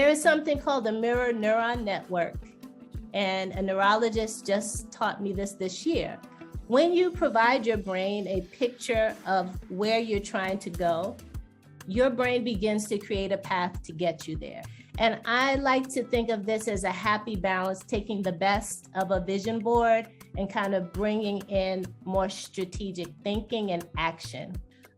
There is something called the mirror neuron network, and a neurologist just taught me this year. When you provide your brain a picture of where you're trying to go, your brain begins to create a path to get you there. And I like to think of this as a happy balance, taking the best of a vision board and kind of bringing in more strategic thinking and action.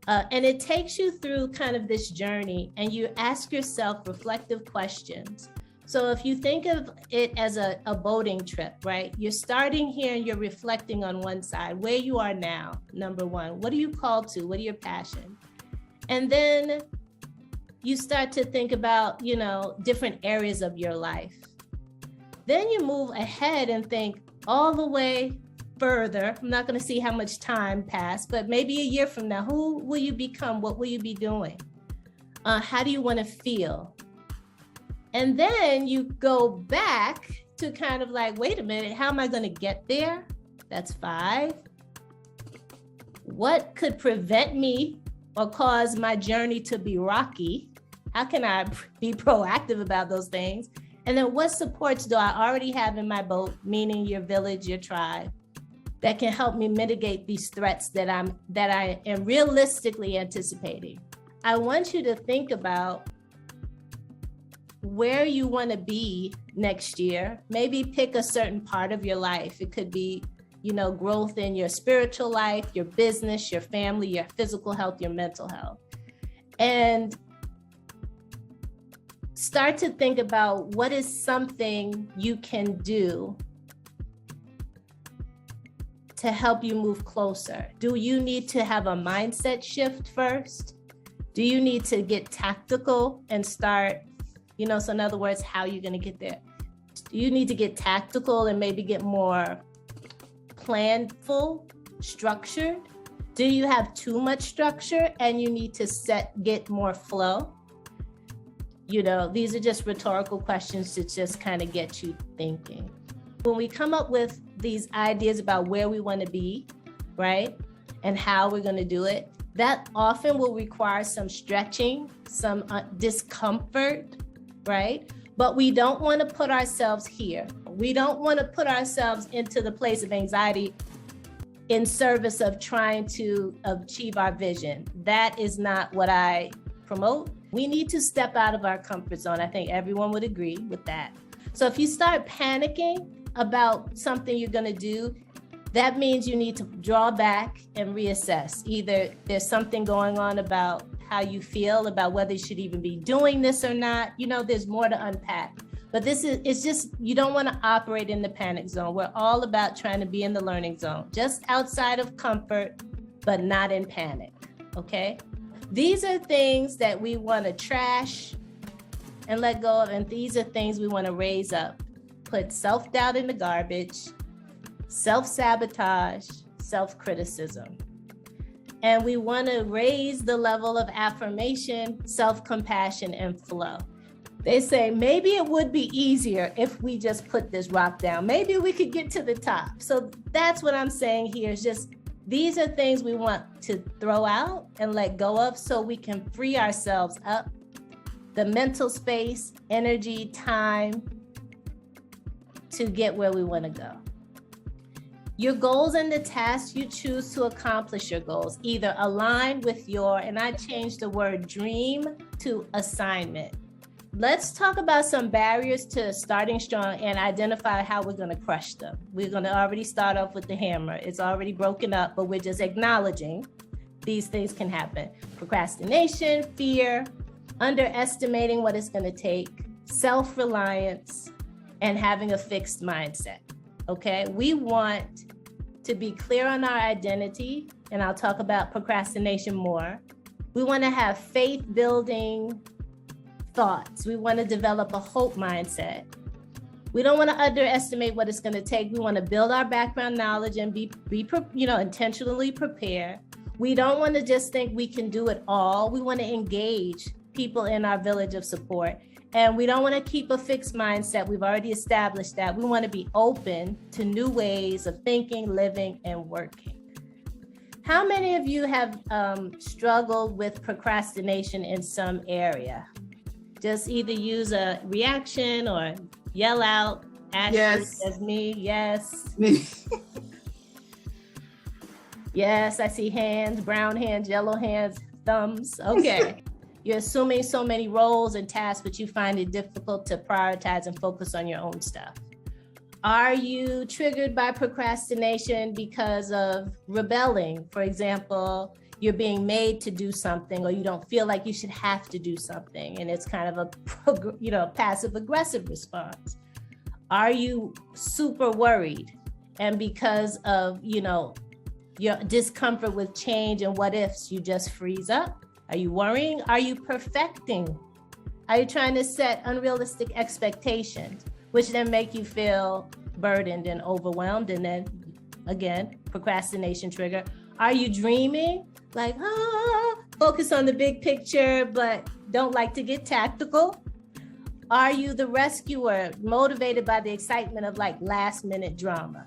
And it takes you through kind of this journey, and you ask yourself reflective questions. So if you think of it as a boating trip, right? You're starting here and you're reflecting on one side, where you are now, number one. What are you called to? What are your passions? And then you start to think about, different areas of your life. Then you move ahead and think all the way further. I'm not going to see how much time passed, but maybe a year from now, who will you become? What will you be doing? How do you want to feel? And then you go back to kind of like, wait a minute, how am I going to get there? That's 5. What could prevent me or cause my journey to be rocky? How can I be proactive about those things? And then what supports do I already have in my boat, meaning your village, your tribe, that can help me mitigate these threats that I am realistically anticipating? I want you to think about where you want to be next year. Maybe pick a certain part of your life. It could be, growth in your spiritual life, your business, your family, your physical health, your mental health. And start to think about what is something you can do to help you move closer. Do you need to have a mindset shift first? Do you need to get tactical and start, so in other words, how are you going to get there? Do you need to get tactical and maybe get more planful, structured? Do you have too much structure and you need to get more flow? These are just rhetorical questions to just kind of get you thinking. When we come up with these ideas about where we want to be, right, and how we're going to do it, that often will require some stretching, some discomfort, right? But we don't want to put ourselves here. We don't want to put ourselves into the place of anxiety in service of trying to achieve our vision. That is not what I promote. We need to step out of our comfort zone. I think everyone would agree with that. So if you start panicking about something you're going to do, that means you need to draw back and reassess. Either there's something going on about how you feel about whether you should even be doing this or not. There's more to unpack. But it's just, you don't want to operate in the panic zone. We're all about trying to be in the learning zone, just outside of comfort, but not in panic, okay? These are things that we want to trash and let go of, and these are things we want to raise up. Put self-doubt in the garbage, self-sabotage, self-criticism. And we want to raise the level of affirmation, self-compassion, and flow. They say, maybe it would be easier if we just put this rock down. Maybe we could get to the top. So that's what I'm saying here is just, these are things we want to throw out and let go of so we can free ourselves up, the mental space, energy, time to get where we want to go. Your goals and the tasks you choose to accomplish your goals either align with your, and I changed the word dream to assignment. Let's talk about some barriers to starting strong and identify how we're going to crush them. We're going to already start off with the hammer. It's already broken up, but we're just acknowledging these things can happen. Procrastination, fear, underestimating what it's going to take, self-reliance, and having a fixed mindset. Okay, we want to be clear on our identity, and I'll talk about procrastination more. We want to have faith-building thoughts. We want to develop a hope mindset. We don't want to underestimate what it's going to take. We want to build our background knowledge and be intentionally prepared. We don't want to just think we can do it all. We want to engage people in our village of support. And we don't want to keep a fixed mindset. We've already established that. We want to be open to new ways of thinking, living, and working. How many of you have struggled with procrastination in some area? Just either use a reaction or yell out. Ashley, Yes. as me, yes. Yes, I see hands, brown hands, yellow hands, thumbs. Okay. You're assuming so many roles and tasks, but you find it difficult to prioritize and focus on your own stuff. Are you triggered by procrastination because of rebelling? For example, you're being made to do something, or you don't feel like you should have to do something, and it's kind of a passive aggressive response. Are you super worried, and because of your discomfort with change and what ifs, you just freeze up? Are you worrying? Are you perfecting? Are you trying to set unrealistic expectations, which then make you feel burdened and overwhelmed? And then again, procrastination trigger. Are you dreaming? Like, focus on the big picture, but don't like to get tactical? Are you the rescuer, motivated by the excitement of like last minute drama?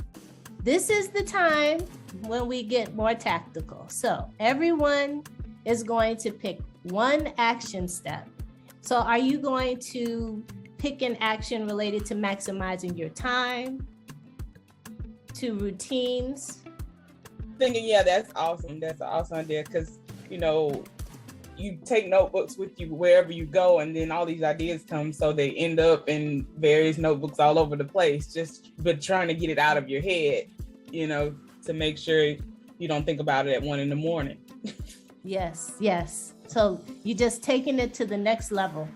This is the time when we get more tactical. So everyone is going to pick one action step. So are you going to pick an action related to maximizing your time, to routines? Thinking, yeah, that's awesome. That's an awesome idea, because you take notebooks with you wherever you go, and then all these ideas come, so they end up in various notebooks all over the place, but trying to get it out of your head, to make sure you don't think about it at 1 a.m. Yes. So you're just taking it to the next level,